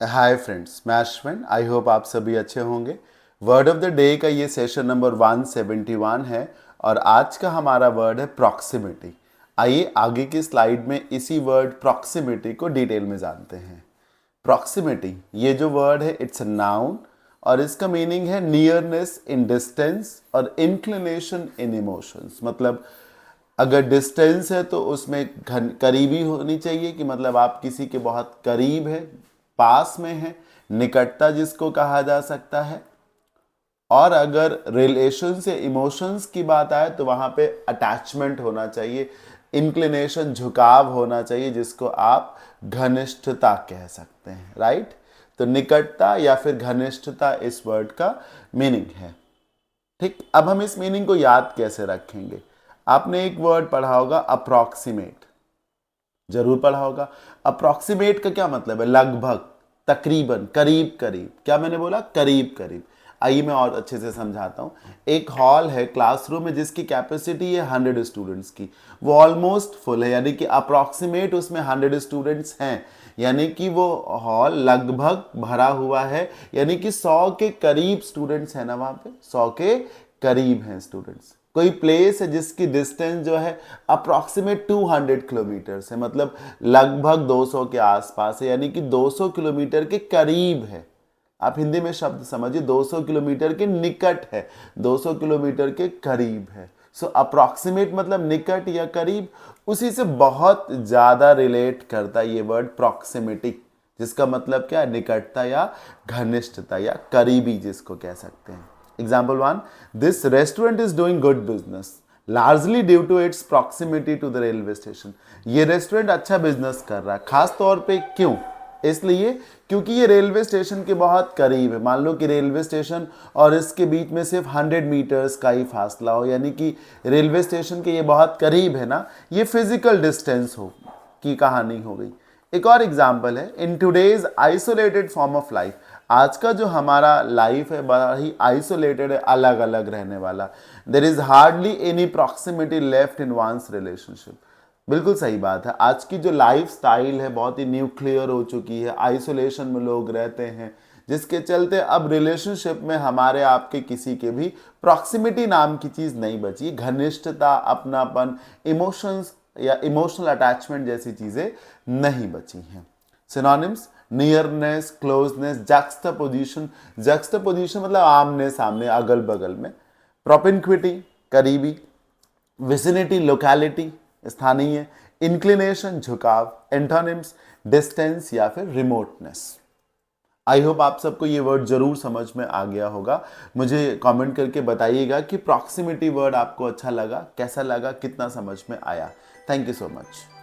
Hi friends, मैं Ashwin. I hope आप सभी अच्छे होंगे। वर्ड ऑफ द डे का ये सेशन नंबर 171 है और आज का हमारा वर्ड है प्रॉक्सिमिटी। आइए आगे की स्लाइड में इसी वर्ड प्रॉक्सिमिटी को डिटेल में जानते हैं। प्रॉक्सिमिटी ये जो वर्ड है इट्स अ नाउन और इसका मीनिंग है नियरनेस इन डिस्टेंस और इंक्लिनेशन इन इमोशंस। मतलब अगर डिस्टेंस है तो उसमें करीबी होनी चाहिए कि मतलब आप किसी के बहुत करीब है, पास में है, निकटता जिसको कहा जा सकता है। और अगर रिलेशन से इमोशंस की बात आए तो वहां पे अटैचमेंट होना चाहिए, इंक्लिनेशन झुकाव होना चाहिए जिसको आप घनिष्ठता कह सकते हैं। राइट, तो निकटता या फिर घनिष्ठता इस वर्ड का मीनिंग है। ठीक, अब हम इस मीनिंग को याद कैसे रखेंगे? आपने एक वर्ड पढ़ा होगा अप्रॉक्सीमेट, जरूर पढ़ा होगा। अप्रॉक्सीमेट का क्या मतलब है? लगभग, तकरीबन, करीब करीब। क्या मैंने बोला? करीब करीब। आइए मैं और अच्छे से समझाता हूं। एक हॉल है, क्लासरूम है जिसकी कैपेसिटी है 100 स्टूडेंट्स की, वो ऑलमोस्ट फुल है, यानी कि अप्रॉक्सीमेट उसमें 100 स्टूडेंट्स हैं, यानी कि वो हॉल लगभग भरा हुआ है, यानी कि 100 के करीब स्टूडेंट्स हैं ना, वहां पे 100 के करीब हैं स्टूडेंट्स। कोई प्लेस है जिसकी डिस्टेंस जो है अप्रॉक्सीमेट 200 किलोमीटर है, मतलब लगभग 200 के आसपास है, यानी कि 200 किलोमीटर के करीब है। आप हिंदी में शब्द समझिए, 200 किलोमीटर के निकट है, 200 किलोमीटर के करीब है। सो अप्रॉक्सीमेट मतलब निकट या करीब, उसी से बहुत ज्यादा रिलेट करता है ये वर्ड प्रॉक्सिमिटी, जिसका मतलब क्या है? निकटता या घनिष्ठता या करीबी जिसको कह सकते हैं। Example 1, this restaurant is doing good business largely due to its proximity to the railway station. ये रेस्टोरेंट अच्छा बिजनेस कर रहा है, खास तौर पे क्यों? इसलिए क्योंकि ये रेलवे स्टेशन के बहुत करीब है। मान लो कि रेलवे स्टेशन और इसके बीच में सिर्फ 100 मीटर्स का ही फासला हो, यानी कि रेलवे स्टेशन के ये बहुत करीब है ना, ये फिजिकल डिस्टेंस हो की कहानी हो गई। एक और एग्जाम्पल है, in today's isolated form of life. आज का जो हमारा लाइफ है बड़ा ही आइसोलेटेड है, अलग अलग रहने वाला। There is hardly any proximity left in one's relationship. बिल्कुल सही बात है। आज की जो लाइफ स्टाइल है बहुत ही न्यूक्लियर हो चुकी है, आइसोलेशन में लोग रहते हैं, जिसके चलते अब रिलेशनशिप में हमारे आपके किसी के भी प्रॉक्सिमिटी नाम की चीज नहीं बची। घनिष्ठता, अपनापन, इमोशंस या इमोशनल अटैचमेंट जैसी चीजें नहीं बची हैं। Synonyms: nearness, closeness, juxtaposition. Juxtaposition मतलब आमने सामने, अगल बगल में। प्रोपिनक्विटी, करीबी। विसिनिटी, लोकेलिटी, स्थानीय। इंक्लिनेशन, झुकाव। एंटोनिम्स: डिस्टेंस या फिर रिमोटनेस। आई होप आप सबको ये वर्ड जरूर समझ में आ गया होगा। मुझे कमेंट करके बताइएगा कि प्रॉक्सिमिटी वर्ड आपको अच्छा लगा, कैसा लगा, कितना समझ में आया। Thank you so much.